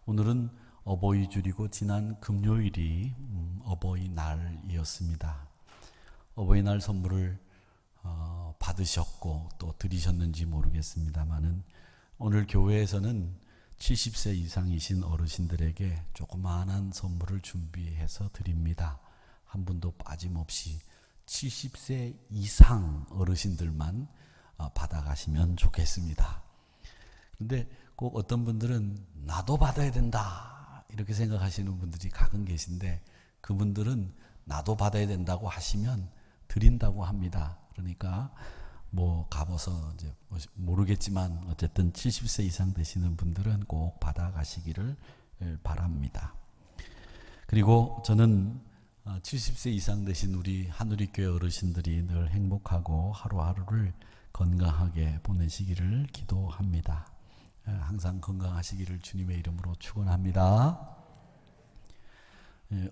오늘은 어버이 주일이고 지난 금요일이 어버이날이었습니다. 어버이날 선물을 받으셨고 또 드리셨는지 모르겠습니다만은 오늘 교회에서는 70세 이상이신 어르신들에게 조그마한 선물을 준비해서 드립니다. 한 분도 빠짐없이 70세 이상 어르신들만 받아가시면 좋겠습니다. 그런데 꼭 어떤 분들은 나도 받아야 된다 이렇게 생각하시는 분들이 가끔 계신데, 그분들은 나도 받아야 된다고 하시면 드린다고 합니다. 그러니까 뭐 가봐서 이제 모르겠지만 어쨌든 70세 이상 되시는 분들은 꼭 받아가시기를 바랍니다. 그리고 저는 70세 이상 되신 우리 한우리교회 어르신들이 늘 행복하고 하루하루를 건강하게 보내시기를 기도합니다. 항상 건강하시기를 주님의 이름으로 축원합니다.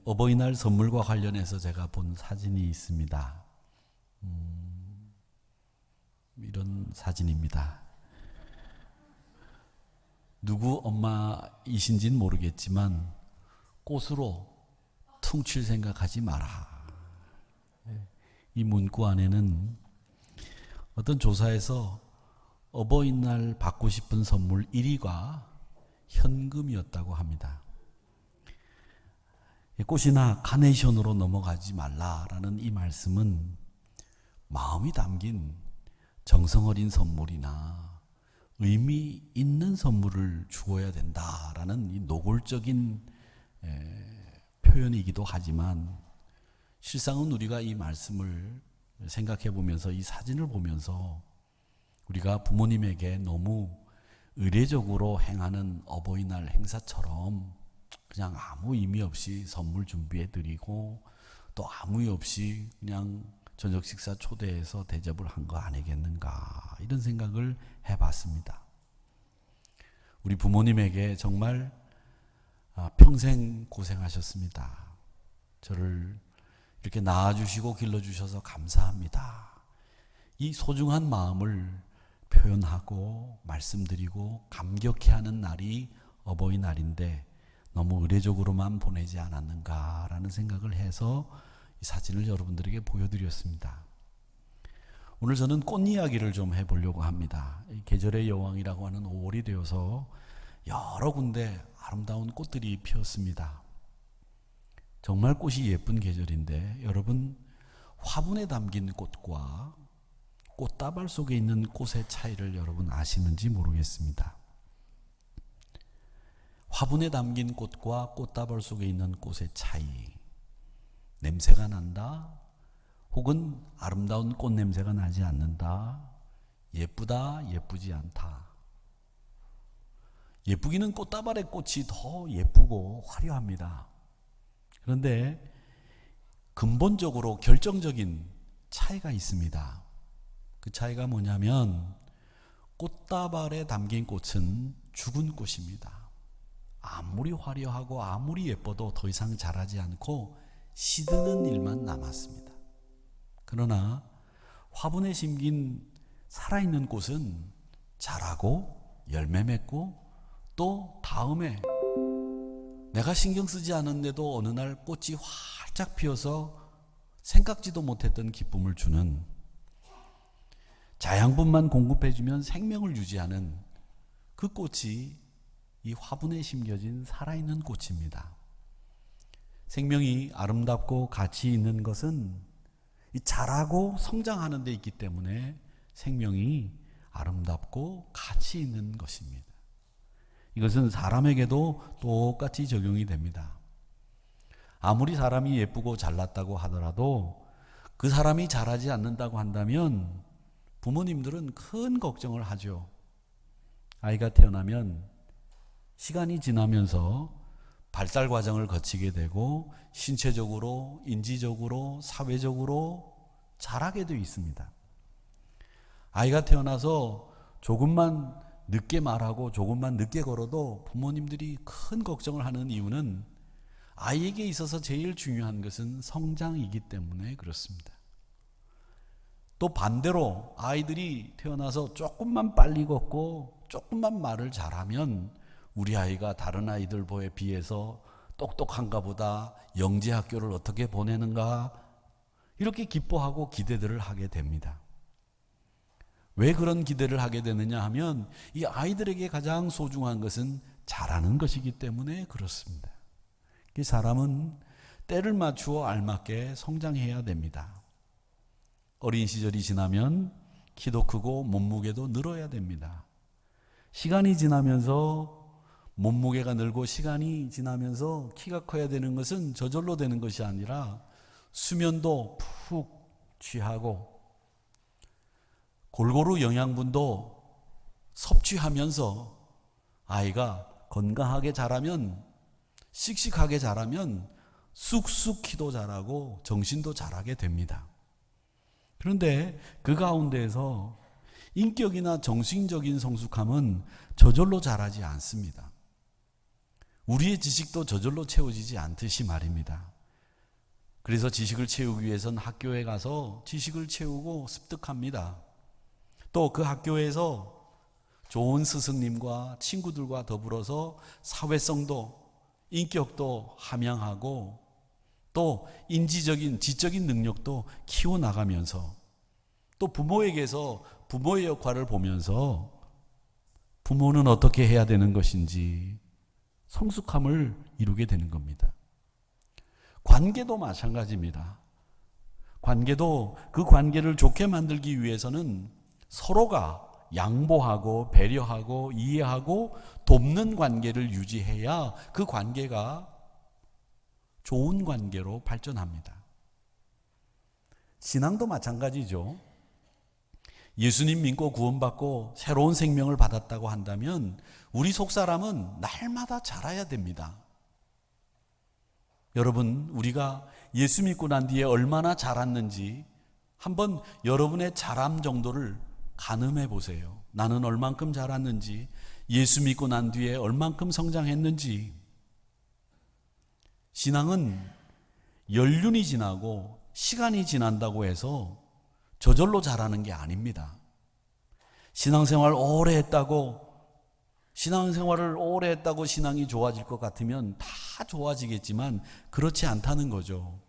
어버이날 선물과 관련해서 제가 본 사진이 있습니다. 이런 사진입니다. 누구 엄마이신지는 모르겠지만 꽃으로 퉁칠 생각하지 마라. 이 문구 안에는 어떤 조사에서 어버이날 받고 싶은 선물 1위가 현금이었다고 합니다. 꽃이나 카네이션으로 넘어가지 말라라는 이 말씀은 마음이 담긴 정성 어린 선물이나 의미 있는 선물을 주어야 된다라는 이 노골적인 표현이기도 하지만, 실상은 우리가 이 말씀을 생각해 보면서 이 사진을 보면서 우리가 부모님에게 너무 의례적으로 행하는 어버이날 행사처럼 그냥 아무 의미 없이 선물 준비해 드리고 또 아무 의미 없이 그냥 저녁 식사 초대해서 대접을 한 거 아니겠는가, 이런 생각을 해봤습니다. 우리 부모님에게 정말 평생 고생하셨습니다. 저를 이렇게 낳아주시고 길러주셔서 감사합니다. 이 소중한 마음을 표현하고 말씀드리고 감격해하는 날이 어버이날인데 너무 의례적으로만 보내지 않았는가라는 생각을 해서 이 사진을 여러분들에게 보여드렸습니다. 오늘 저는 꽃 이야기를 좀 해보려고 합니다. 계절의 여왕이라고 하는 5월이 되어서 여러 군데 아름다운 꽃들이 피었습니다. 정말 꽃이 예쁜 계절인데, 여러분 화분에 담긴 꽃과 꽃다발 속에 있는 꽃의 차이를 여러분 아시는지 모르겠습니다. 화분에 담긴 꽃과 꽃다발 속에 있는 꽃의 차이, 냄새가 난다, 혹은 아름다운 꽃 냄새가 나지 않는다, 예쁘다, 예쁘지 않다. 예쁘기는 꽃다발의 꽃이 더 예쁘고 화려합니다. 그런데 근본적으로 결정적인 차이가 있습니다. 그 차이가 뭐냐면, 꽃다발에 담긴 꽃은 죽은 꽃입니다. 아무리 화려하고 아무리 예뻐도 더 이상 자라지 않고 시드는 일만 남았습니다. 그러나 화분에 심긴 살아있는 꽃은 자라고 열매 맺고 또 다음에 내가 신경 쓰지 않았는데도 어느 날 꽃이 활짝 피어서 생각지도 못했던 기쁨을 주는, 자양분만 공급해주면 생명을 유지하는 그 꽃이 이 화분에 심겨진 살아있는 꽃입니다. 생명이 아름답고 가치 있는 것은 이 자라고 성장하는 데 있기 때문에 생명이 아름답고 가치 있는 것입니다. 이것은 사람에게도 똑같이 적용이 됩니다. 아무리 사람이 예쁘고 잘났다고 하더라도 그 사람이 자라지 않는다고 한다면 부모님들은 큰 걱정을 하죠. 아이가 태어나면 시간이 지나면서 발달 과정을 거치게 되고 신체적으로, 인지적으로, 사회적으로 자라게 되어 있습니다. 아이가 태어나서 조금만 늦게 말하고 조금만 늦게 걸어도 부모님들이 큰 걱정을 하는 이유는 아이에게 있어서 제일 중요한 것은 성장이기 때문에 그렇습니다. 또 반대로 아이들이 태어나서 조금만 빨리 걷고 조금만 말을 잘하면 우리 아이가 다른 아이들에 비해서 똑똑한가 보다, 영재학교를 어떻게 보내는가, 이렇게 기뻐하고 기대들을 하게 됩니다. 왜 그런 기대를 하게 되느냐 하면 이 아이들에게 가장 소중한 것은 잘하는 것이기 때문에 그렇습니다. 이 사람은 때를 맞추어 알맞게 성장해야 됩니다. 어린 시절이 지나면 키도 크고 몸무게도 늘어야 됩니다. 시간이 지나면서 몸무게가 늘고 시간이 지나면서 키가 커야 되는 것은 저절로 되는 것이 아니라 수면도 푹 취하고 골고루 영양분도 섭취하면서 아이가 건강하게 자라면, 씩씩하게 자라면 쑥쑥 키도 자라고 정신도 자라게 됩니다. 그런데 그 가운데에서 인격이나 정신적인 성숙함은 저절로 자라지 않습니다. 우리의 지식도 저절로 채워지지 않듯이 말입니다. 그래서 지식을 채우기 위해서는 학교에 가서 지식을 채우고 습득합니다. 또 그 학교에서 좋은 스승님과 친구들과 더불어서 사회성도 인격도 함양하고 또 인지적인 지적인 능력도 키워나가면서 또 부모에게서 부모의 역할을 보면서 부모는 어떻게 해야 되는 것인지 성숙함을 이루게 되는 겁니다. 관계도 마찬가지입니다. 관계도 그 관계를 좋게 만들기 위해서는 서로가 양보하고 배려하고 이해하고 돕는 관계를 유지해야 그 관계가 좋은 관계로 발전합니다. 신앙도 마찬가지죠. 예수님 믿고 구원받고 새로운 생명을 받았다고 한다면 우리 속사람은 날마다 자라야 됩니다. 여러분, 우리가 예수 믿고 난 뒤에 얼마나 자랐는지 한번 여러분의 자람 정도를 가늠해 보세요. 나는 얼만큼 자랐는지, 예수 믿고 난 뒤에 얼만큼 성장했는지. 신앙은 연륜이 지나고 시간이 지난다고 해서 저절로 자라는 게 아닙니다. 신앙생활을 오래 했다고 신앙이 좋아질 것 같으면 다 좋아지겠지만 그렇지 않다는 거죠.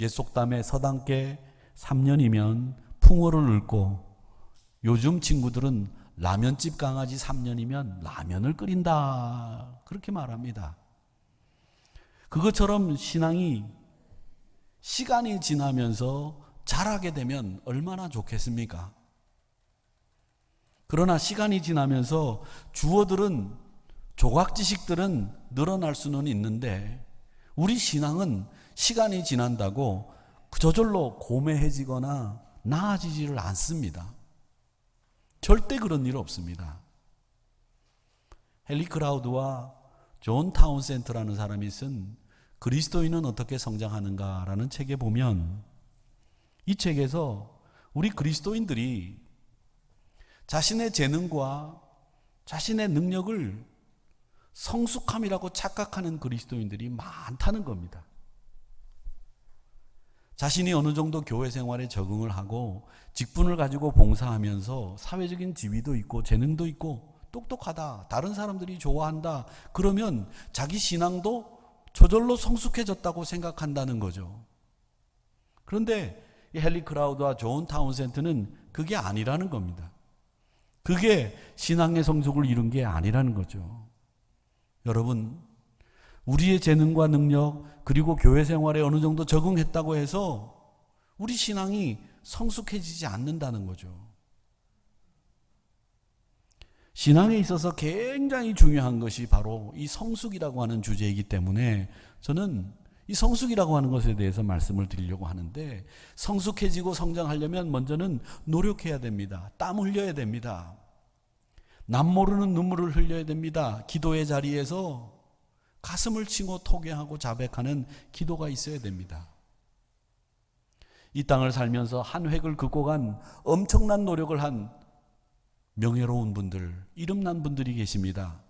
옛 속담에 서당께 3년이면 풍어를 읊고 요즘 친구들은 라면집 강아지 3년이면 라면을 끓인다, 그렇게 말합니다. 그것처럼 신앙이 시간이 지나면서 자라게 되면 얼마나 좋겠습니까? 그러나 시간이 지나면서 주어들은, 조각 지식들은 늘어날 수는 있는데 우리 신앙은 시간이 지난다고 저절로 고매해지거나 나아지지를 않습니다. 절대 그런 일 없습니다. 헨리 크라우드와 존 타운센트라는 사람이 쓴 그리스도인은 어떻게 성장하는가라는 책에 보면 이 책에서 우리 그리스도인들이 자신의 재능과 자신의 능력을 성숙함이라고 착각하는 그리스도인들이 많다는 겁니다. 자신이 어느 정도 교회 생활에 적응을 하고 직분을 가지고 봉사하면서 사회적인 지위도 있고 재능도 있고 똑똑하다, 다른 사람들이 좋아한다, 그러면 자기 신앙도 저절로 성숙해졌다고 생각한다는 거죠. 그런데 이 헨리 크라우드와 존 타운센트는 그게 아니라는 겁니다. 그게 신앙의 성숙을 이룬 게 아니라는 거죠. 여러분, 우리의 재능과 능력 그리고 교회 생활에 어느 정도 적응했다고 해서 우리 신앙이 성숙해지지 않는다는 거죠. 신앙에 있어서 굉장히 중요한 것이 바로 이 성숙이라고 하는 주제이기 때문에 저는 이 성숙이라고 하는 것에 대해서 말씀을 드리려고 하는데, 성숙해지고 성장하려면 먼저는 노력해야 됩니다. 땀 흘려야 됩니다. 남 모르는 눈물을 흘려야 됩니다. 기도의 자리에서 가슴을 치고 토개하고 자백하는 기도가 있어야 됩니다. 이 땅을 살면서 한 획을 긋고 간 엄청난 노력을 한 명예로운 분들, 이름난 분들이 계십니다.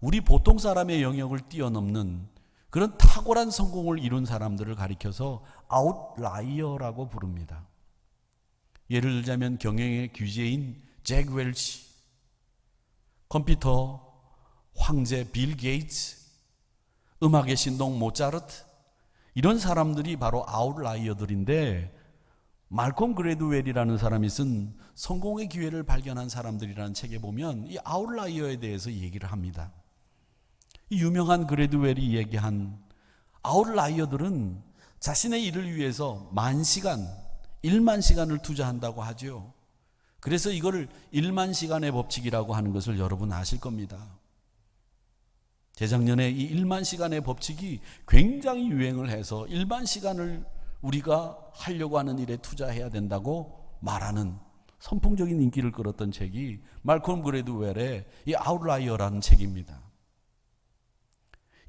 우리 보통 사람의 영역을 뛰어넘는 그런 탁월한 성공을 이룬 사람들을 가리켜서 아웃라이어라고 부릅니다. 예를 들자면 경영의 귀재인 잭 웰치, 컴퓨터 황제 빌 게이츠, 음악의 신동 모차르트, 이런 사람들이 바로 아웃라이어들인데, 말콤 그레드웰이라는 사람이 쓴 성공의 기회를 발견한 사람들이라는 책에 보면 이 아웃라이어에 대해서 얘기를 합니다. 이 유명한 그레드웰이 얘기한 아웃라이어들은 자신의 일을 위해서 10,000시간, 10,000시간을 투자한다고 하죠. 그래서 이거를 10,000시간의 법칙이라고 하는 것을 여러분 아실 겁니다. 재작년에 이 10,000시간의 법칙이 굉장히 유행을 해서 10,000시간을 우리가 하려고 하는 일에 투자해야 된다고 말하는 선풍적인 인기를 끌었던 책이 말콤 그레드웰의 이 아웃라이어라는 책입니다.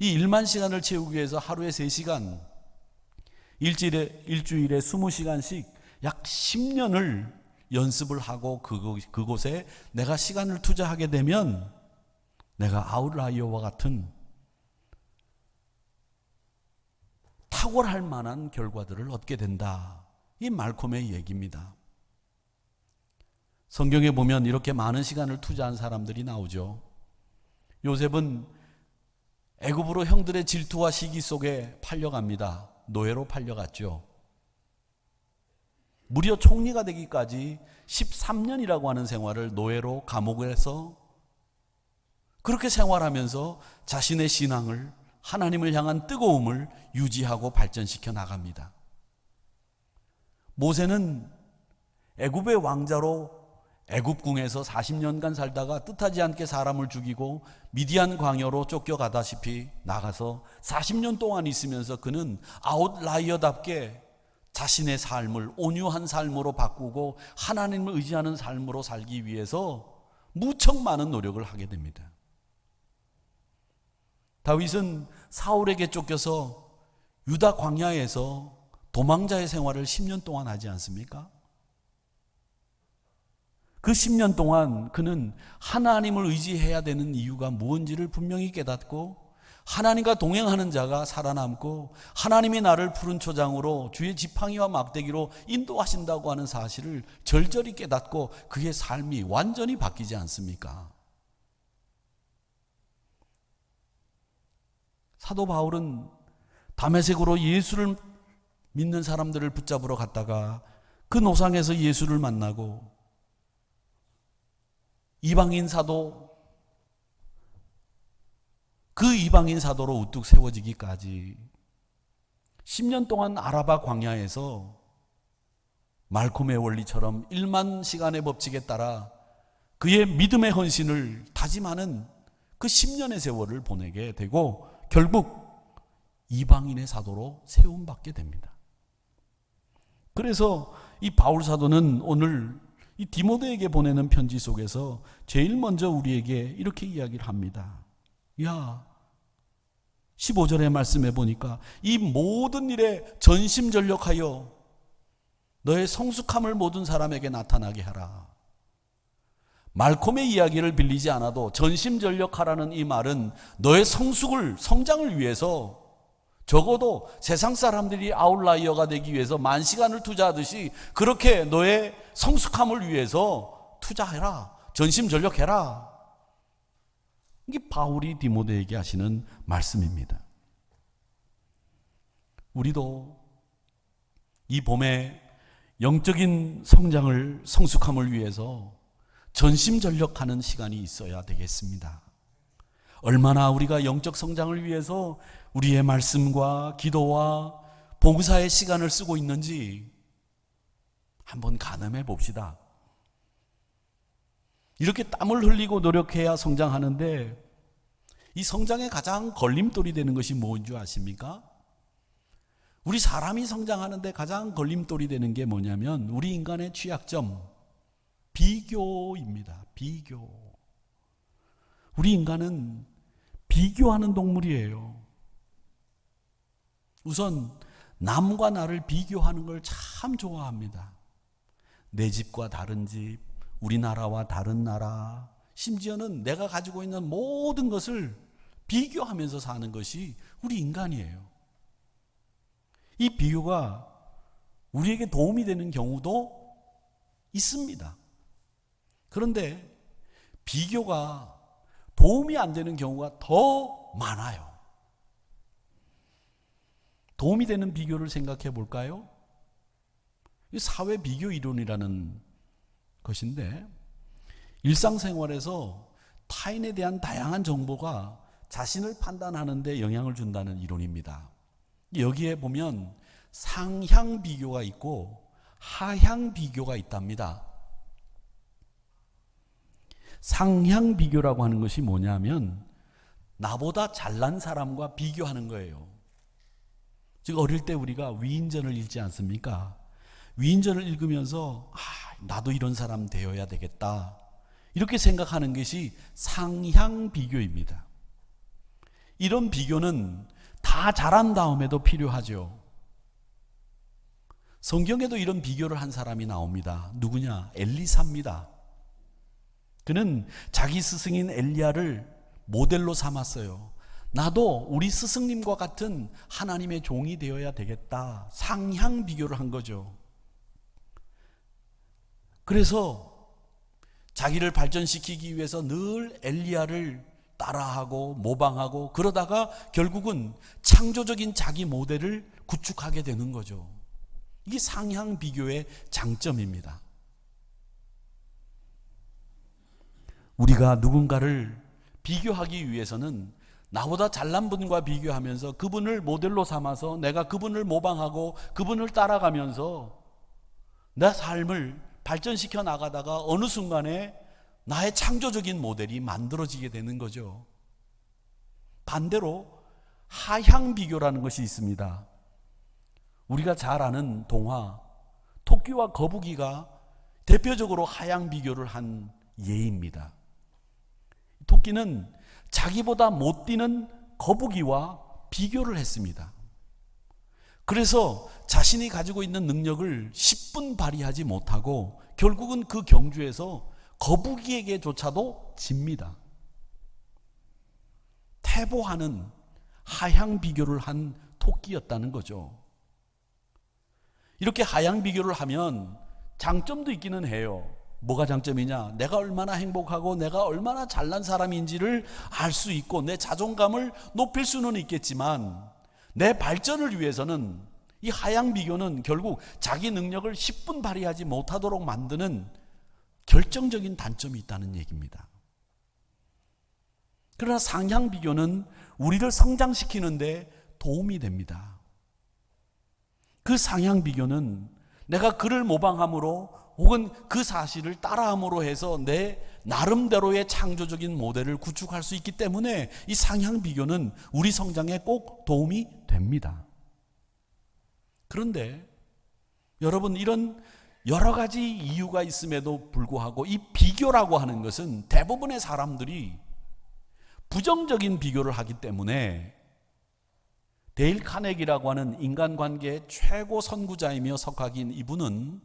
이 10,000시간을 채우기 위해서 하루에 3시간, 일주일에 20시간씩 약 10년을 연습을 하고 그곳에 내가 시간을 투자하게 되면 내가 아웃라이어와 같은 탁월할 만한 결과들을 얻게 된다. 이 말콤의 얘기입니다. 성경에 보면 이렇게 많은 시간을 투자한 사람들이 나오죠. 요셉은 애굽으로 형들의 질투와 시기 속에 팔려갑니다. 노예로 팔려갔죠. 무려 총리가 되기까지 13년이라고 하는 생활을 노예로 감옥에서 그렇게 생활하면서 자신의 신앙을, 하나님을 향한 뜨거움을 유지하고 발전시켜 나갑니다. 모세는 애굽의 왕자로 애굽궁에서 40년간 살다가 뜻하지 않게 사람을 죽이고 미디안 광야로 쫓겨가다시피 나가서 40년 동안 있으면서 그는 아웃라이어답게 자신의 삶을 온유한 삶으로 바꾸고 하나님을 의지하는 삶으로 살기 위해서 무척 많은 노력을 하게 됩니다. 다윗은 사울에게 쫓겨서 유다 광야에서 도망자의 생활을 10년 동안 하지 않습니까? 그 10년 동안 그는 하나님을 의지해야 되는 이유가 무엇인지를 분명히 깨닫고 하나님과 동행하는 자가 살아남고 하나님이 나를 푸른 초장으로 주의 지팡이와 막대기로 인도하신다고 하는 사실을 절절히 깨닫고 그의 삶이 완전히 바뀌지 않습니까? 사도 바울은 다메섹으로 예수를 믿는 사람들을 붙잡으러 갔다가 그 노상에서 예수를 만나고 이방인 사도, 그 이방인 사도로 우뚝 세워지기까지 10년 동안 아라바 광야에서 말콤의 원리처럼 10,000시간의 법칙에 따라 그의 믿음의 헌신을 다짐하는 그 10년의 세월을 보내게 되고 결국 이방인의 사도로 세움받게 됩니다. 그래서 이 바울 사도는 오늘 이 디모데에게 보내는 편지 속에서 제일 먼저 우리에게 이렇게 이야기를 합니다. 야, 15절의 말씀에 보니까 이 모든 일에 전심전력하여 너의 성숙함을 모든 사람에게 나타나게 하라. 말콤의 이야기를 빌리지 않아도 전심전력하라는 이 말은 너의 성장을 위해서 적어도 세상 사람들이 아웃라이어가 되기 위해서 10,000시간을 투자하듯이 그렇게 너의 성숙함을 위해서 투자해라. 전심전력해라. 이게 바울이 디모데에게 하시는 말씀입니다. 우리도 이 봄에 영적인 성장을, 성숙함을 위해서 전심전력하는 시간이 있어야 되겠습니다. 얼마나 우리가 영적 성장을 위해서 우리의 말씀과 기도와 봉사의 시간을 쓰고 있는지 한번 가늠해 봅시다. 이렇게 땀을 흘리고 노력해야 성장하는데 이 성장의 가장 걸림돌이 되는 것이 뭔 줄 아십니까? 우리 사람이 성장하는데 가장 걸림돌이 되는 게 뭐냐면 우리 인간의 취약점, 비교입니다. 비교. 우리 인간은 비교하는 동물이에요. 우선 남과 나를 비교하는 걸 참 좋아합니다. 내 집과 다른 집, 우리나라와 다른 나라, 심지어는 내가 가지고 있는 모든 것을 비교하면서 사는 것이 우리 인간이에요. 이 비교가 우리에게 도움이 되는 경우도 있습니다. 그런데 비교가 도움이 안 되는 경우가 더 많아요. 도움이 되는 비교를 생각해 볼까요? 사회 비교 이론이라는 것인데, 일상생활에서 타인에 대한 다양한 정보가 자신을 판단하는 데 영향을 준다는 이론입니다. 여기에 보면 상향 비교가 있고 하향 비교가 있답니다. 상향 비교라고 하는 것이 뭐냐면 나보다 잘난 사람과 비교하는 거예요. 즉 어릴 때 우리가 위인전을 읽지 않습니까? 위인전을 읽으면서 나도 이런 사람 되어야 되겠다, 이렇게 생각하는 것이 상향 비교입니다. 이런 비교는 다 잘한 다음에도 필요하죠. 성경에도 이런 비교를 한 사람이 나옵니다. 누구냐? 엘리사입니다. 그는 자기 스승인 엘리야를 모델로 삼았어요. 나도 우리 스승님과 같은 하나님의 종이 되어야 되겠다. 상향 비교를 한 거죠. 그래서 자기를 발전시키기 위해서 늘 엘리야를 따라하고 모방하고, 그러다가 결국은 창조적인 자기 모델을 구축하게 되는 거죠. 이게 상향 비교의 장점입니다. 우리가 누군가를 비교하기 위해서는 나보다 잘난 분과 비교하면서 그분을 모델로 삼아서 내가 그분을 모방하고 그분을 따라가면서 내 삶을 발전시켜 나가다가 어느 순간에 나의 창조적인 모델이 만들어지게 되는 거죠. 반대로 하향 비교라는 것이 있습니다. 우리가 잘 아는 동화 토끼와 거북이가 대표적으로 하향 비교를 한 예입니다. 토끼는 자기보다 못 뛰는 거북이와 비교를 했습니다. 그래서 자신이 가지고 있는 능력을 10분 발휘하지 못하고 결국은 그 경주에서 거북이에게조차도 집니다. 태보하는 하향 비교를 한 토끼였다는 거죠. 이렇게 하향 비교를 하면 장점도 있기는 해요. 뭐가 장점이냐? 내가 얼마나 행복하고 내가 얼마나 잘난 사람인지를 알 수 있고 내 자존감을 높일 수는 있겠지만, 내 발전을 위해서는 이 하향 비교는 결국 자기 능력을 10분 발휘하지 못하도록 만드는 결정적인 단점이 있다는 얘기입니다. 그러나 상향 비교는 우리를 성장시키는데 도움이 됩니다. 그 상향 비교는 내가 그를 모방함으로 혹은 그 사실을 따라함으로 해서 내 나름대로의 창조적인 모델을 구축할 수 있기 때문에 이 상향 비교는 우리 성장에 꼭 도움이 됩니다. 그런데 여러분, 이런 여러 가지 이유가 있음에도 불구하고 이 비교라고 하는 것은 대부분의 사람들이 부정적인 비교를 하기 때문에, 데일 카네기라고 하는 인간관계의 최고 선구자이며 석학인 이분은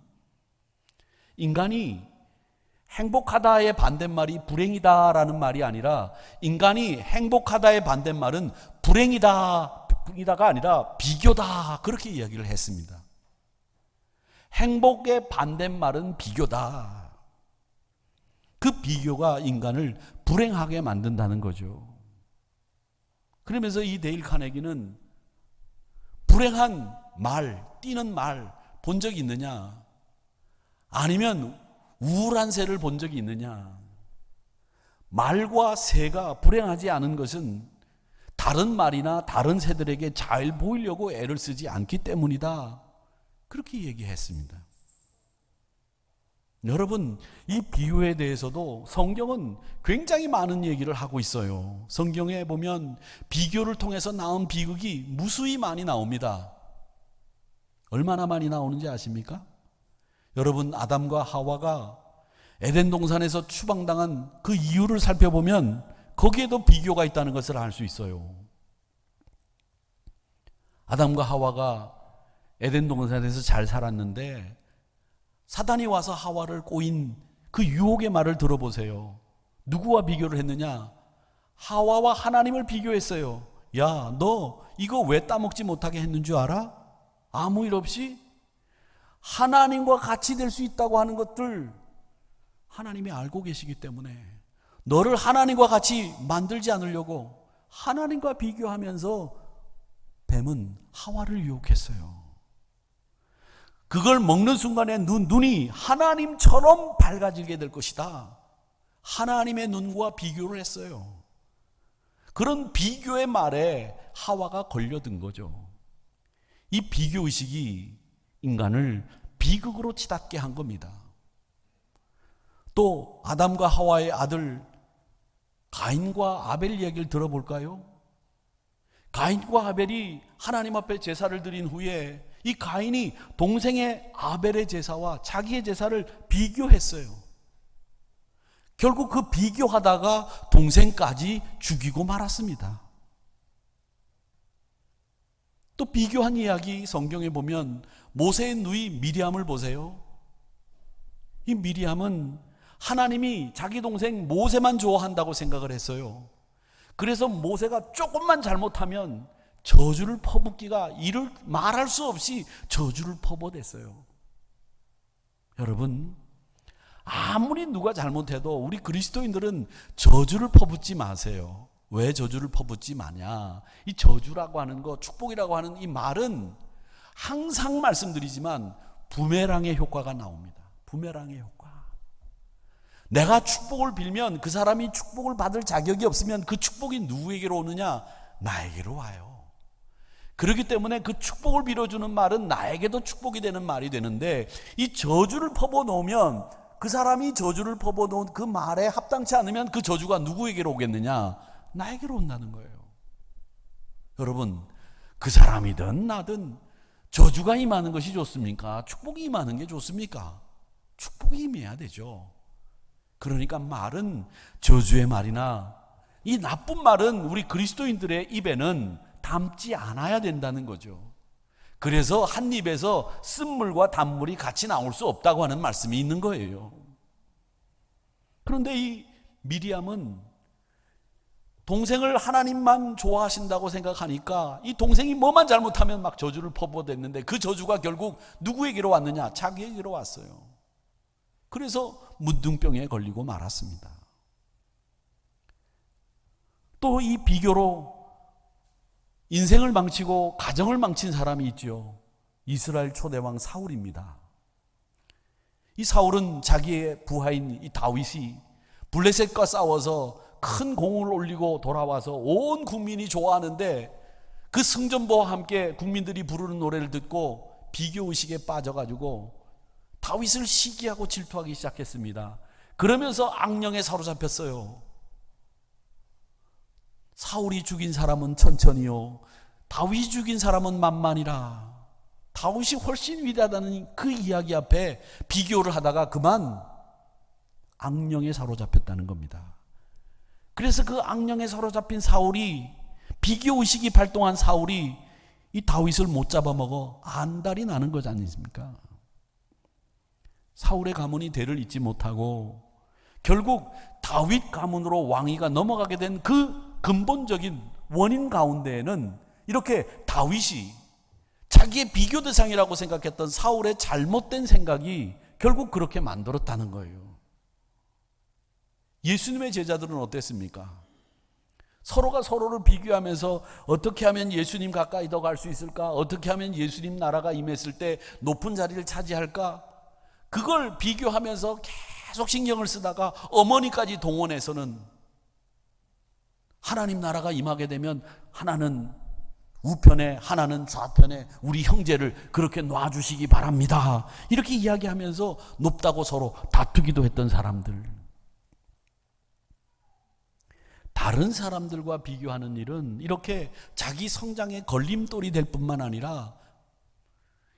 인간이 행복하다의 반대말이 불행이다라는 말이 아니라, 인간이 행복하다의 반대말은 불행이다가 아니라 비교다, 그렇게 이야기를 했습니다. 행복의 반대말은 비교다. 그 비교가 인간을 불행하게 만든다는 거죠. 그러면서 이 데일 카네기는 불행한 말, 뛰는 말 본 적이 있느냐? 아니면 우울한 새를 본 적이 있느냐? 말과 새가 불행하지 않은 것은 다른 말이나 다른 새들에게 잘 보이려고 애를 쓰지 않기 때문이다, 그렇게 얘기했습니다. 여러분, 이 비유에 대해서도 성경은 굉장히 많은 얘기를 하고 있어요. 성경에 보면 비교를 통해서 나온 비극이 무수히 많이 나옵니다. 얼마나 많이 나오는지 아십니까? 여러분, 아담과 하와가 에덴 동산에서 추방당한 그 이유를 살펴보면 거기에도 비교가 있다는 것을 알 수 있어요. 아담과 하와가 에덴 동산에서 잘 살았는데 사단이 와서 하와를 꼬인 그 유혹의 말을 들어보세요. 누구와 비교를 했느냐? 하와와 하나님을 비교했어요. 야, 너 이거 왜 따먹지 못하게 했는 줄 알아? 아무 일 없이 하나님과 같이 될 수 있다고 하는 것들 하나님이 알고 계시기 때문에 너를 하나님과 같이 만들지 않으려고 하나님과 비교하면서 뱀은 하와를 유혹했어요. 그걸 먹는 순간에 눈이 하나님처럼 밝아지게 될 것이다. 하나님의 눈과 비교를 했어요. 그런 비교의 말에 하와가 걸려든 거죠. 이 비교의식이 인간을 비극으로 치닫게 한 겁니다. 또 아담과 하와의 아들 가인과 아벨 이야기를 들어볼까요? 가인과 아벨이 하나님 앞에 제사를 드린 후에 이 가인이 동생의 아벨의 제사와 자기의 제사를 비교했어요. 결국 그 비교하다가 동생까지 죽이고 말았습니다. 또 비교한 이야기 성경에 보면 모세의 누이 미리암을 보세요. 이 미리암은 하나님이 자기 동생 모세만 좋아한다고 생각을 했어요. 그래서 모세가 조금만 잘못하면 저주를 퍼붓기가 이를 말할 수 없이 저주를 퍼붓댔어요. 여러분, 아무리 누가 잘못해도 우리 그리스도인들은 저주를 퍼붓지 마세요. 왜 저주를 퍼붓지 마냐? 이 저주라고 하는 거, 축복이라고 하는 이 말은 항상 말씀드리지만 부메랑의 효과가 나옵니다. 부메랑의 효과. 내가 축복을 빌면 그 사람이 축복을 받을 자격이 없으면 그 축복이 누구에게로 오느냐? 나에게로 와요. 그렇기 때문에 그 축복을 빌어주는 말은 나에게도 축복이 되는 말이 되는데, 이 저주를 퍼부어놓으면 그 사람이 저주를 퍼부어놓은 그 말에 합당치 않으면 그 저주가 누구에게로 오겠느냐? 나에게로 온다는 거예요. 여러분, 그 사람이든 나든 저주가 임하는 것이 좋습니까? 축복이 임하는 게 좋습니까? 축복이 임해야 되죠. 그러니까 말은 저주의 말이나 이 나쁜 말은 우리 그리스도인들의 입에는 담지 않아야 된다는 거죠. 그래서 한 입에서 쓴물과 단물이 같이 나올 수 없다고 하는 말씀이 있는 거예요. 그런데 이 미리암은 동생을 하나님만 좋아하신다고 생각하니까 이 동생이 뭐만 잘못하면 막 저주를 퍼부어댔는데 그 저주가 결국 누구에게로 왔느냐? 자기에게로 왔어요. 그래서 문둥병에 걸리고 말았습니다. 또 이 비교로 인생을 망치고 가정을 망친 사람이 있죠. 이스라엘 초대왕 사울입니다. 이 사울은 자기의 부하인 이 다윗이 블레셋과 싸워서 큰 공을 올리고 돌아와서 온 국민이 좋아하는데 그 승전보와 함께 국민들이 부르는 노래를 듣고 비교의식에 빠져가지고 다윗을 시기하고 질투하기 시작했습니다. 그러면서 악령에 사로잡혔어요. 사울이 죽인 사람은 천천히요, 다윗이 죽인 사람은 만만이라. 다윗이 훨씬 위대하다는 그 이야기 앞에 비교를 하다가 그만 악령에 사로잡혔다는 겁니다. 그래서 그 악령에 사로잡힌 사울이, 비교의식이 발동한 사울이 이 다윗을 못 잡아먹어 안달이 나는 것 아니십니까? 사울의 가문이 대를 잇지 못하고 결국 다윗 가문으로 왕위가 넘어가게 된 그 근본적인 원인 가운데에는 이렇게 다윗이 자기의 비교 대상이라고 생각했던 사울의 잘못된 생각이 결국 그렇게 만들었다는 거예요. 예수님의 제자들은 어땠습니까? 서로가 서로를 비교하면서 어떻게 하면 예수님 가까이 더 갈 수 있을까? 어떻게 하면 예수님 나라가 임했을 때 높은 자리를 차지할까? 그걸 비교하면서 계속 신경을 쓰다가 어머니까지 동원해서는 하나님 나라가 임하게 되면 하나는 우편에 하나는 좌편에 우리 형제를 그렇게 놔주시기 바랍니다. 이렇게 이야기하면서 높다고 서로 다투기도 했던 사람들. 다른 사람들과 비교하는 일은 이렇게 자기 성장의 걸림돌이 될 뿐만 아니라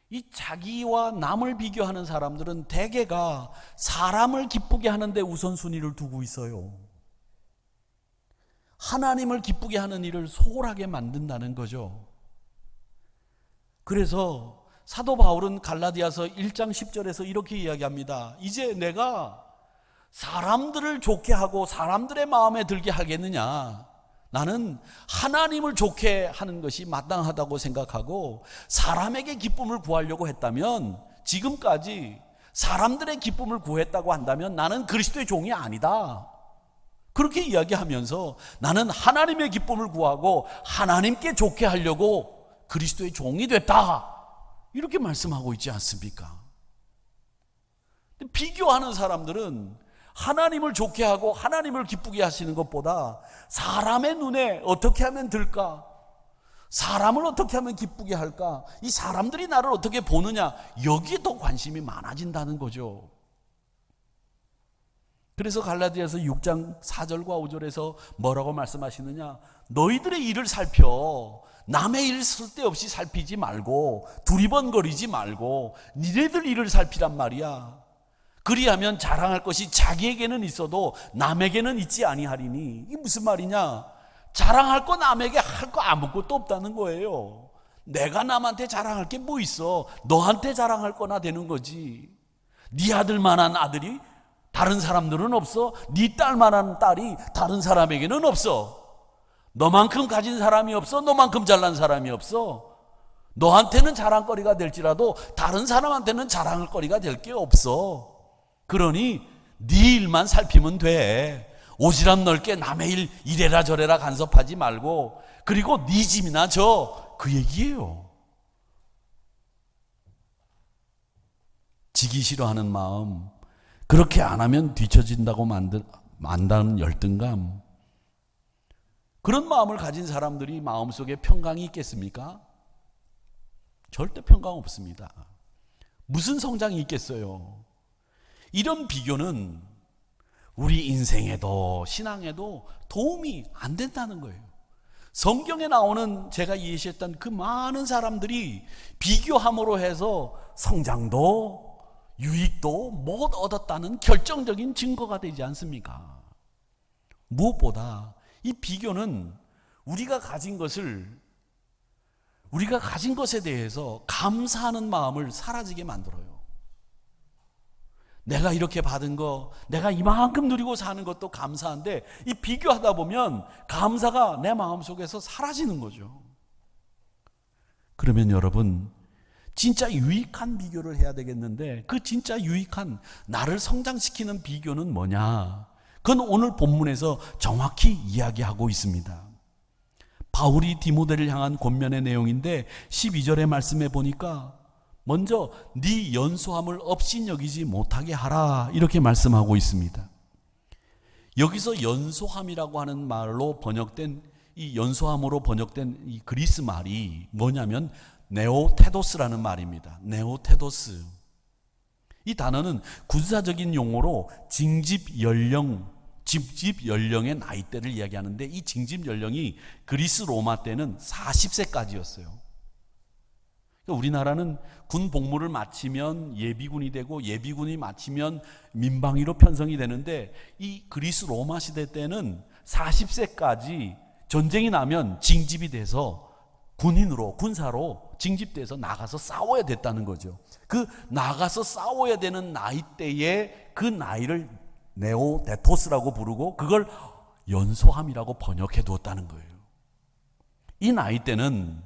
이 자기와 남을 비교하는 사람들은 대개가 사람을 기쁘게 하는데 우선순위를 두고 있어요. 하나님을 기쁘게 하는 일을 소홀하게 만든다는 거죠. 그래서 사도 바울은 갈라디아서 1장 10절에서 이렇게 이야기합니다. 이제 내가 사람들을 좋게 하고 사람들의 마음에 들게 하겠느냐? 나는 하나님을 좋게 하는 것이 마땅하다고 생각하고 사람에게 기쁨을 구하려고 했다면, 지금까지 사람들의 기쁨을 구했다고 한다면 나는 그리스도의 종이 아니다. 그렇게 이야기하면서 나는 하나님의 기쁨을 구하고 하나님께 좋게 하려고 그리스도의 종이 됐다, 이렇게 말씀하고 있지 않습니까? 비교하는 사람들은 하나님을 좋게 하고 하나님을 기쁘게 하시는 것보다 사람의 눈에 어떻게 하면 들까, 사람을 어떻게 하면 기쁘게 할까, 이 사람들이 나를 어떻게 보느냐, 여기에 더 관심이 많아진다는 거죠. 그래서 갈라디아서 6장 4절과 5절에서 뭐라고 말씀하시느냐, 너희들의 일을 살펴 남의 일 쓸데없이 살피지 말고 두리번거리지 말고 니네들 일을 살피란 말이야. 그리하면 자랑할 것이 자기에게는 있어도 남에게는 있지 아니하리니. 이게 무슨 말이냐, 자랑할 거 남에게 할 거 아무것도 없다는 거예요. 내가 남한테 자랑할 게 뭐 있어, 너한테 자랑할 거나 되는 거지. 네 아들만한 아들이 다른 사람들은 없어, 네 딸만한 딸이 다른 사람에게는 없어. 너만큼 가진 사람이 없어, 너만큼 잘난 사람이 없어. 너한테는 자랑거리가 될지라도 다른 사람한테는 자랑할 거리가 될 게 없어. 그러니 네 일만 살피면 돼. 오지랖 넓게 남의 일 이래라 저래라 간섭하지 말고, 그리고 네 집이나 저, 그 얘기예요. 지기 싫어하는 마음, 그렇게 안 하면 뒤처진다고 만다는 열등감, 그런 마음을 가진 사람들이 마음속에 평강이 있겠습니까? 절대 평강 없습니다. 무슨 성장이 있겠어요? 이런 비교는 우리 인생에도 신앙에도 도움이 안 된다는 거예요. 성경에 나오는 제가 예시했던 그 많은 사람들이 비교함으로 해서 성장도 유익도 못 얻었다는 결정적인 증거가 되지 않습니까? 무엇보다 이 비교는 우리가 가진 것에 대해서 감사하는 마음을 사라지게 만들어요. 내가 이렇게 받은 거, 내가 이만큼 누리고 사는 것도 감사한데, 이 비교하다 보면 감사가 내 마음속에서 사라지는 거죠. 그러면 여러분, 진짜 유익한 비교를 해야 되겠는데, 그 진짜 유익한 나를 성장시키는 비교는 뭐냐? 그건 오늘 본문에서 정확히 이야기하고 있습니다. 바울이 디모데를 향한 권면의 내용인데 12절의 말씀에 보니까 먼저 네 연소함을 업신여기지 못하게 하라, 이렇게 말씀하고 있습니다. 여기서 연소함이라고 하는 말로 번역된, 이 연소함으로 번역된 이 그리스 말이 뭐냐면 네오테도스라는 말입니다. 네오테도스. 이 단어는 군사적인 용어로 징집 연령의 나이대를 이야기하는데, 이 징집 연령이 그리스 로마 때는 40세까지였어요. 우리나라는 군 복무를 마치면 예비군이 되고, 예비군이 마치면 민방위로 편성이 되는데, 이 그리스 로마 시대 때는 40세까지 전쟁이 나면 징집이 돼서 군사로 징집돼서 나가서 싸워야 됐다는 거죠. 그 나가서 싸워야 되는 나이대에 그 나이를 네오데토스라고 부르고, 그걸 연소함이라고 번역해 두었다는 거예요. 이 나이대는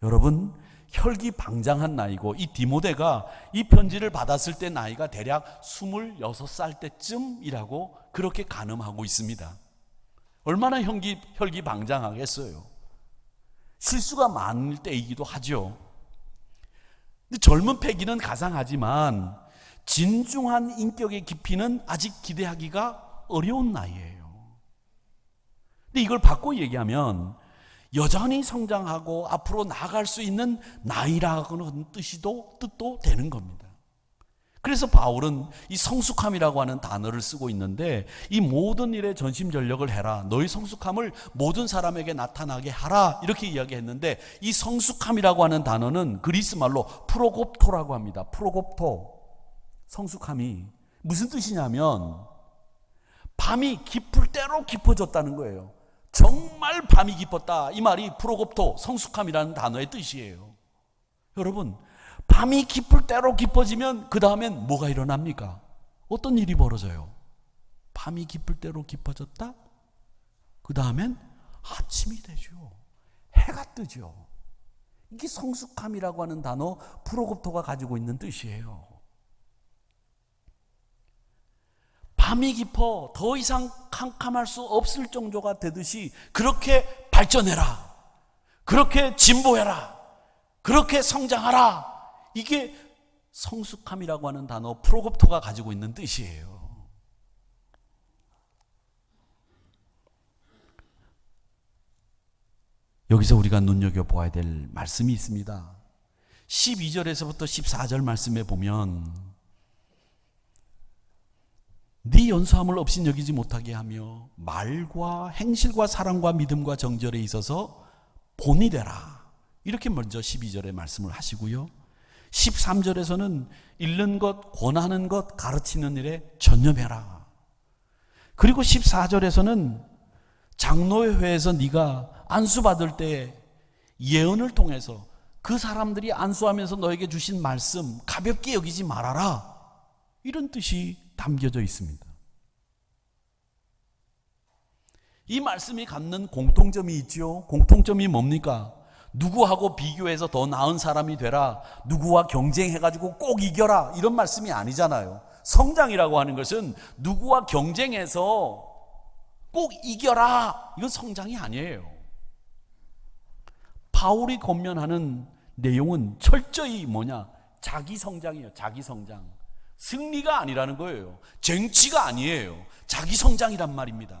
여러분 혈기방장한 나이고, 이 디모데가 이 편지를 받았을 때 나이가 대략 26살 때쯤이라고 그렇게 가늠하고 있습니다. 얼마나 혈기방장하겠어요. 실수가 많을 때이기도 하죠. 근데 젊은 패기는 가상하지만 진중한 인격의 깊이는 아직 기대하기가 어려운 나이예요. 근데 이걸 바꿔 얘기하면 여전히 성장하고 앞으로 나아갈 수 있는 나이라는 뜻도 되는 겁니다. 그래서 바울은 이 성숙함이라고 하는 단어를 쓰고 있는데, 이 모든 일에 전심전력을 해라, 너희 성숙함을 모든 사람에게 나타나게 하라, 이렇게 이야기했는데, 이 성숙함이라고 하는 단어는 그리스 말로 프로곱토라고 합니다. 프로곱토. 성숙함이 무슨 뜻이냐면 밤이 깊을 대로 깊어졌다는 거예요. 정말 밤이 깊었다, 이 말이 프로곱토, 성숙함이라는 단어의 뜻이에요. 여러분, 밤이 깊을 대로 깊어지면 그 다음엔 뭐가 일어납니까? 어떤 일이 벌어져요? 밤이 깊을 대로 깊어졌다? 그 다음엔 아침이 되죠. 해가 뜨죠. 이게 성숙함이라고 하는 단어, 프로곱토가 가지고 있는 뜻이에요. 밤이 깊어 더 이상 캄캄할 수 없을 정도가 되듯이 그렇게 발전해라, 그렇게 진보해라, 그렇게 성장하라. 이게 성숙함이라고 하는 단어 프로kop토가 가지고 있는 뜻이에요. 여기서 우리가 눈여겨보아야 될 말씀이 있습니다. 12절에서부터 14절 말씀에 보면 네 연소함을 없인 여기지 못하게 하며 말과 행실과 사랑과 믿음과 정절에 있어서 본이 되라, 이렇게 먼저 12절에 말씀을 하시고요, 13절에서는 잃는 것, 권하는 것, 가르치는 일에 전념해라. 그리고 14절에서는 장로의 회에서 네가 안수받을 때 예언을 통해서 그 사람들이 안수하면서 너에게 주신 말씀 가볍게 여기지 말아라, 이런 뜻이 담겨져 있습니다. 이 말씀이 갖는 공통점이 있죠. 공통점이 뭡니까? 누구하고 비교해서 더 나은 사람이 되라, 누구와 경쟁해가지고 꼭 이겨라, 이런 말씀이 아니잖아요. 성장이라고 하는 것은 누구와 경쟁해서 꼭 이겨라, 이건 성장이 아니에요. 바울이 권면하는 내용은 철저히 뭐냐? 자기 성장이에요. 자기 성장. 승리가 아니라는 거예요. 쟁취가 아니에요. 자기 성장이란 말입니다.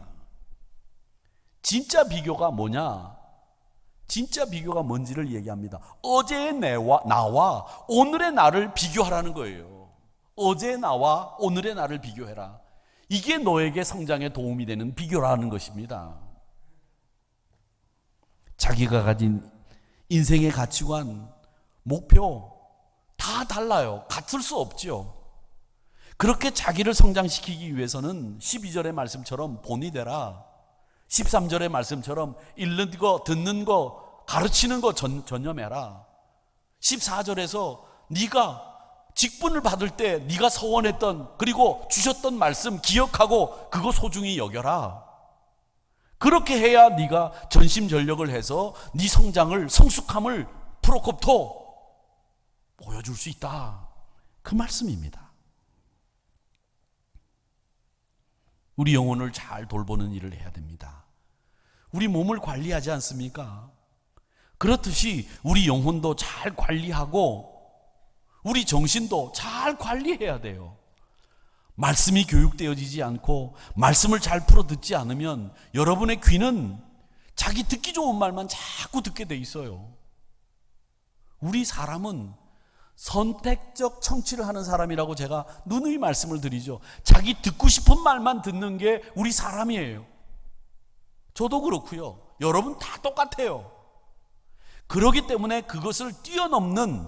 진짜 비교가 뭐냐? 진짜 비교가 뭔지를 얘기합니다. 어제의 나와 오늘의 나를 비교하라는 거예요. 어제의 나와 오늘의 나를 비교해라. 이게 너에게 성장에 도움이 되는 비교라는 것입니다. 자기가 가진 인생의 가치관, 목표 다 달라요. 같을 수 없죠. 그렇게 자기를 성장시키기 위해서는 12절의 말씀처럼 본이 되라, 13절의 말씀처럼 읽는 거, 듣는 거, 가르치는 거 전념해라. 14절에서 네가 직분을 받을 때 네가 서원했던, 그리고 주셨던 말씀 기억하고 그거 소중히 여겨라. 그렇게 해야 네가 전심전력을 해서 네 성장을, 성숙함을 프로kop토 보여줄 수 있다, 그 말씀입니다. 우리 영혼을 잘 돌보는 일을 해야 됩니다. 우리 몸을 관리하지 않습니까? 그렇듯이 우리 영혼도 잘 관리하고 우리 정신도 잘 관리해야 돼요. 말씀이 교육되어지지 않고 말씀을 잘 풀어 듣지 않으면 여러분의 귀는 자기 듣기 좋은 말만 자꾸 듣게 돼 있어요. 우리 사람은 선택적 청취를 하는 사람이라고 제가 누누이 말씀을 드리죠. 자기 듣고 싶은 말만 듣는 게 우리 사람이에요. 저도 그렇고요. 여러분 다 똑같아요. 그렇기 때문에 그것을 뛰어넘는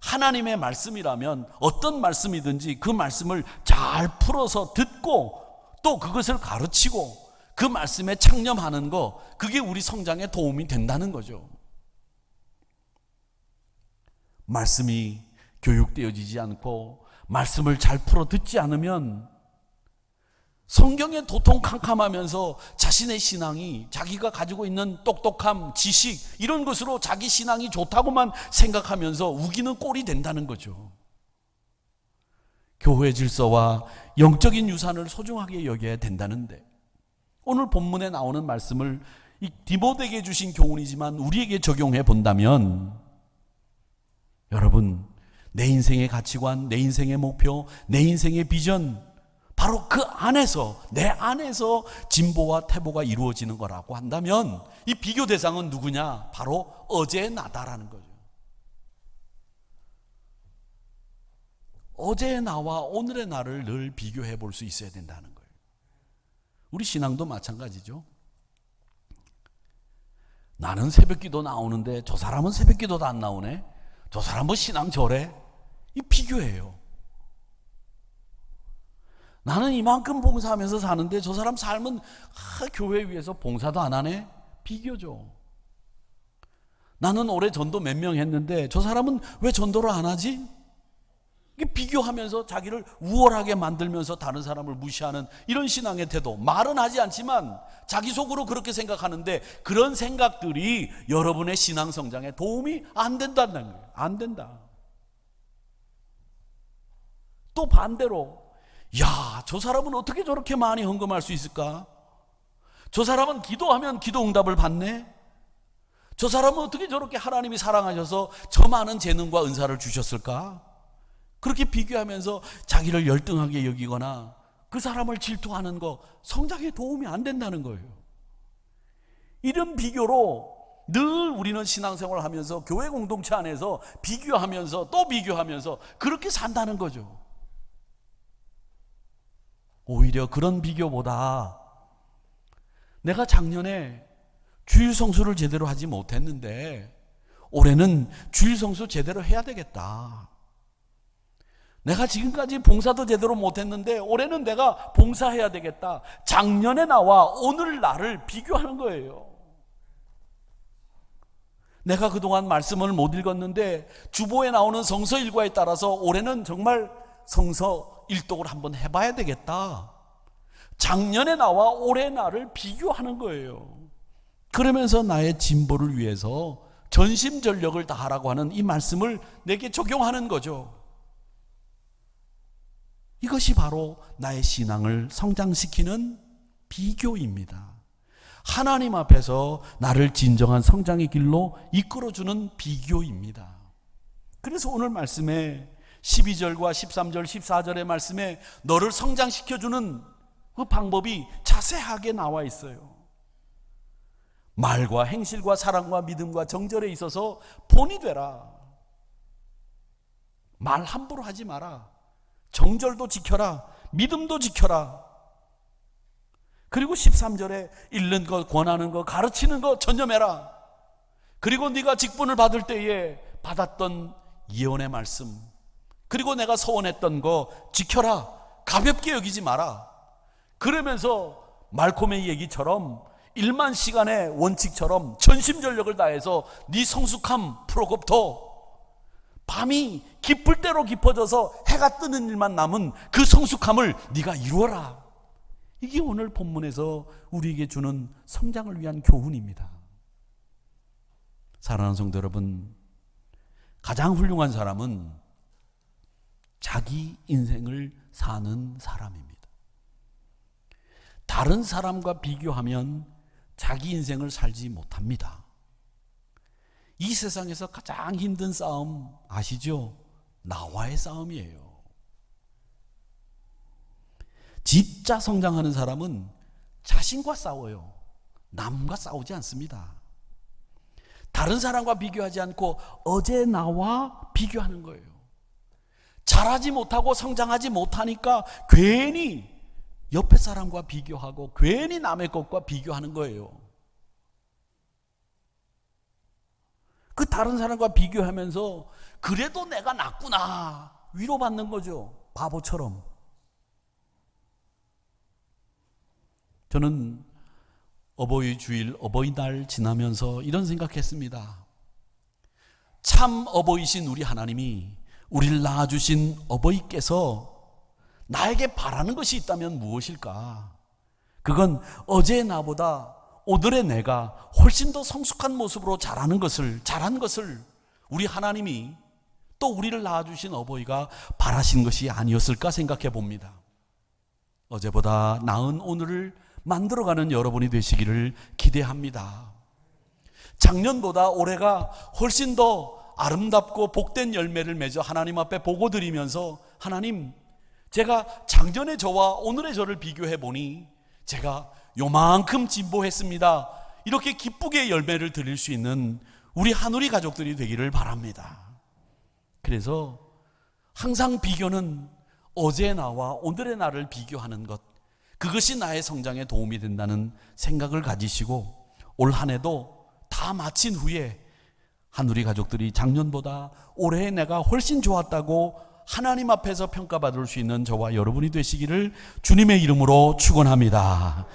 하나님의 말씀이라면 어떤 말씀이든지 그 말씀을 잘 풀어서 듣고 또 그것을 가르치고 그 말씀에 창념하는 거, 그게 우리 성장에 도움이 된다는 거죠. 말씀이 교육되어지지 않고 말씀을 잘 풀어 듣지 않으면 성경에 도통 캄캄하면서 자신의 신앙이 자기가 가지고 있는 똑똑함, 지식 이런 것으로 자기 신앙이 좋다고만 생각하면서 우기는 꼴이 된다는 거죠. 교회 질서와 영적인 유산을 소중하게 여겨야 된다는데, 오늘 본문에 나오는 말씀을 이 디모데에게 주신 교훈이지만 우리에게 적용해 본다면, 여러분, 내 인생의 가치관, 내 인생의 목표, 내 인생의 비전, 바로 그 안에서, 내 안에서 진보와 태보가 이루어지는 거라고 한다면 이 비교 대상은 누구냐? 바로 어제의 나다라는 거죠. 어제의 나와 오늘의 나를 늘 비교해 볼 수 있어야 된다는 거예요. 우리 신앙도 마찬가지죠. 나는 새벽기도 나오는데 저 사람은 새벽기도도 안 나오네. 저 사람은 신앙 저래. 이 비교예요. 나는 이만큼 봉사하면서 사는데 저 사람 삶은 교회 위해서 봉사도 안 하네. 비교죠. 나는 올해 전도 몇 명 했는데 저 사람은 왜 전도를 안 하지? 이게 비교하면서 자기를 우월하게 만들면서 다른 사람을 무시하는 이런 신앙의 태도. 말은 하지 않지만 자기 속으로 그렇게 생각하는데 그런 생각들이 여러분의 신앙 성장에 도움이 안 된다는 거예요. 안 된다. 또 반대로 야, 저 사람은 어떻게 저렇게 많이 헌금할 수 있을까? 저 사람은 기도하면 기도 응답을 받네? 저 사람은 어떻게 저렇게 하나님이 사랑하셔서 저 많은 재능과 은사를 주셨을까? 그렇게 비교하면서 자기를 열등하게 여기거나 그 사람을 질투하는 거 성장에 도움이 안 된다는 거예요. 이런 비교로 늘 우리는 신앙생활을 하면서 교회 공동체 안에서 비교하면서 또 비교하면서 그렇게 산다는 거죠. 오히려 그런 비교보다 내가 작년에 주일 성수를 제대로 하지 못했는데 올해는 주일 성수 제대로 해야 되겠다. 내가 지금까지 봉사도 제대로 못했는데 올해는 내가 봉사해야 되겠다. 작년에 나와 오늘 나를 비교하는 거예요. 내가 그동안 말씀을 못 읽었는데 주보에 나오는 성서 일과에 따라서 올해는 정말 성서 일독을 한번 해봐야 되겠다. 작년에 나와 올해 나를 비교하는 거예요. 그러면서 나의 진보를 위해서 전심전력을 다하라고 하는 이 말씀을 내게 적용하는 거죠. 이것이 바로 나의 신앙을 성장시키는 비교입니다. 하나님 앞에서 나를 진정한 성장의 길로 이끌어주는 비교입니다. 그래서 오늘 말씀에 12절과 13절, 14절의 말씀에 너를 성장시켜주는 그 방법이 자세하게 나와 있어요. 말과 행실과 사랑과 믿음과 정절에 있어서 본이 되라. 말 함부로 하지 마라. 정절도 지켜라. 믿음도 지켜라. 그리고 13절에 읽는 것, 권하는 것, 가르치는 것 전념해라. 그리고 네가 직분을 받을 때에 받았던 예언의 말씀, 그리고 내가 서원했던 거 지켜라. 가볍게 여기지 마라. 그러면서 말콤의 얘기처럼 1만 시간의 원칙처럼 전심전력을 다해서 네 성숙함 프로kop터, 밤이 깊을 대로 깊어져서 해가 뜨는 일만 남은 그 성숙함을 네가 이루어라. 이게 오늘 본문에서 우리에게 주는 성장을 위한 교훈입니다. 사랑하는 성도 여러분, 가장 훌륭한 사람은 자기 인생을 사는 사람입니다. 다른 사람과 비교하면 자기 인생을 살지 못합니다. 이 세상에서 가장 힘든 싸움 아시죠? 나와의 싸움이에요. 진짜 성장하는 사람은 자신과 싸워요. 남과 싸우지 않습니다. 다른 사람과 비교하지 않고 어제 나와 비교하는 거예요. 잘하지 못하고 성장하지 못하니까 괜히 옆에 사람과 비교하고 괜히 남의 것과 비교하는 거예요. 그 다른 사람과 비교하면서 그래도 내가 낫구나 위로받는 거죠. 바보처럼. 저는 어버이 주일, 어버이날 지나면서 이런 생각했습니다. 참 어버이신 우리 하나님이 우리를 낳아주신 어버이께서 나에게 바라는 것이 있다면 무엇일까? 그건 어제의 나보다 오늘의 내가 훨씬 더 성숙한 모습으로 잘한 것을 우리 하나님이 또 우리를 낳아주신 어버이가 바라신 것이 아니었을까 생각해 봅니다. 어제보다 나은 오늘을 만들어가는 여러분이 되시기를 기대합니다. 작년보다 올해가 훨씬 더 아름답고 복된 열매를 맺어 하나님 앞에 보고 드리면서 하나님, 제가 작년의 저와 오늘의 저를 비교해 보니 제가 요만큼 진보했습니다. 이렇게 기쁘게 열매를 드릴 수 있는 우리 한우리 가족들이 되기를 바랍니다. 그래서 항상 비교는 어제의 나와 오늘의 나를 비교하는 것, 그것이 나의 성장에 도움이 된다는 생각을 가지시고 올 한 해도 다 마친 후에 한우리 가족들이 작년보다 올해의 내가 훨씬 좋았다고 하나님 앞에서 평가받을 수 있는 저와 여러분이 되시기를 주님의 이름으로 축원합니다.